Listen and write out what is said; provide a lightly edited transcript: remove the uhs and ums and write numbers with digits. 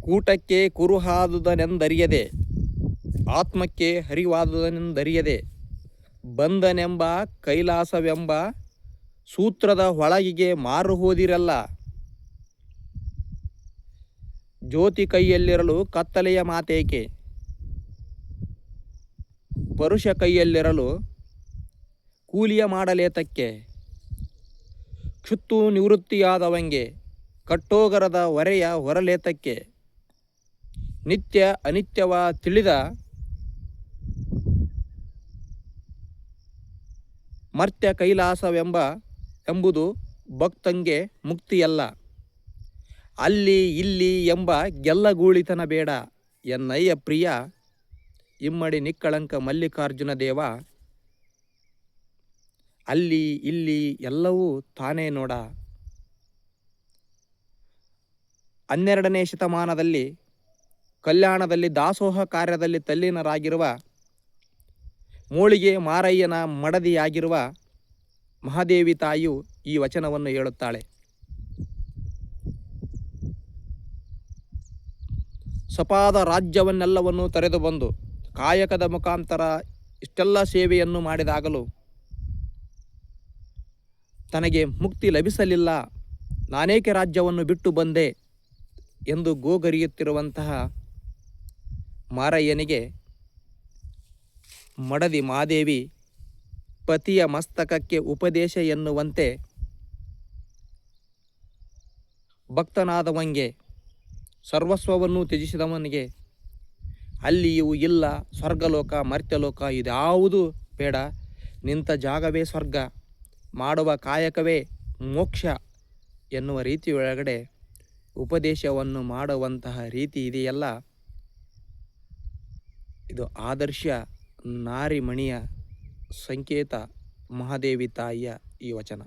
ಕೂಟಕ್ಕೆ ಕುರುಹಾದುದನೆಂದರಿಯದೆ ಆತ್ಮಕ್ಕೆ ಹರಿವಾದುದನೆಂದರಿಯದೆ ಬಂದನೆಂಬ ಕೈಲಾಸವೆಂಬ ಸೂತ್ರದ ಒಳಗಿಗೆ ಮಾರು ಹೋದಿರಲ್ಲ. ಜ್ಯೋತಿ ಕೈಯಲ್ಲಿರಲು ಕತ್ತಲೆಯ ಮಾತೇಕೆ, ಪರುಷ ಕೈಯಲ್ಲಿರಲು ಕೂಲಿಯ ಮಾಡಲೇತಕ್ಕೆ. ಕ್ಷುತ್ತು ನಿವೃತ್ತಿಯಾದವಂಗೆ ಕಟ್ಟೋಗರದ ಹೊರೆಯ ಹೊರಲೇತಕ್ಕೆ. ನಿತ್ಯ ಅನಿತ್ಯವ ತಿಳಿದ ಮರ್ತ್ಯ ಎಂಬುದು ಭಕ್ತಂಗೆ ಮುಕ್ತಿಯಲ್ಲ. ಅಲ್ಲಿ ಇಲ್ಲಿ ಎಂಬ ಗೆಲ್ಲಗೂಳಿತನ ಬೇಡ ಎನ್ನಯ್ಯ ಪ್ರಿಯ ಇಮ್ಮಡಿ ನಿಕ್ಕಳಂಕ ಮಲ್ಲಿಕಾರ್ಜುನ ದೇವ. ಅಲ್ಲಿ ಇಲ್ಲಿ ಎಲ್ಲವೂ ತಾನೇ ನೋಡ. 12ನೇ ಶತಮಾನದಲ್ಲಿ ಕಲ್ಯಾಣದಲ್ಲಿ ದಾಸೋಹ ಕಾರ್ಯದಲ್ಲಿ ತಲ್ಲೀನರಾಗಿರುವ ಮೋಳಿಗೆ ಮಾರಯ್ಯನ ಮಡದಿಯಾಗಿರುವ ಮಹಾದೇವಿ ತಾಯಿಯು ಈ ವಚನವನ್ನು ಹೇಳುತ್ತಾಳೆ. ಸಪಾದ ರಾಜ್ಯವನ್ನೆಲ್ಲವನ್ನು ತೊರೆದು ಬಂದು ಕಾಯಕದ ಮುಖಾಂತರ ಇಷ್ಟೆಲ್ಲ ಸೇವೆಯನ್ನು ಮಾಡಿದಾಗಲೂ ತನಗೆ ಮುಕ್ತಿ ಲಭಿಸಲಿಲ್ಲ, ನಾನೇಕೆ ರಾಜ್ಯವನ್ನು ಬಿಟ್ಟು ಬಂದೆ ಎಂದು ಗೋಗರಿಯುತ್ತಿರುವಂತಹ ಮಾರಯ್ಯನಿಗೆ ಮಡದಿ ಮಾದೇವಿ ಪತಿಯ ಮಸ್ತಕಕ್ಕೆ ಉಪದೇಶ ಎನ್ನುವಂತೆ ಭಕ್ತನಾದವಂಗೆ ಸರ್ವಸ್ವವನ್ನು ತ್ಯಜಿಸಿದವನಿಗೆ ಅಲ್ಲಿಯೂ ಇಲ್ಲ ಸ್ವರ್ಗಲೋಕ ಮರ್ತ್ಯಲೋಕ ಇದ್ಯಾವುದು ಬೇಡ, ನಿಂತ ಜಾಗವೇ ಸ್ವರ್ಗ, ಮಾಡುವ ಕಾಯಕವೇ ಮೋಕ್ಷ ಎನ್ನುವ ರೀತಿಯೊಳಗಡೆ ಉಪದೇಶವನ್ನು ಮಾಡುವಂತಹ ರೀತಿ ಇದೆಯಲ್ಲ, ಇದು ಆದರ್ಶ ನಾರಿಮಣಿಯ ಸಂಕೇತ ಮಹಾದೇವಿ ತಾಯಿಯ ಈ ವಚನ.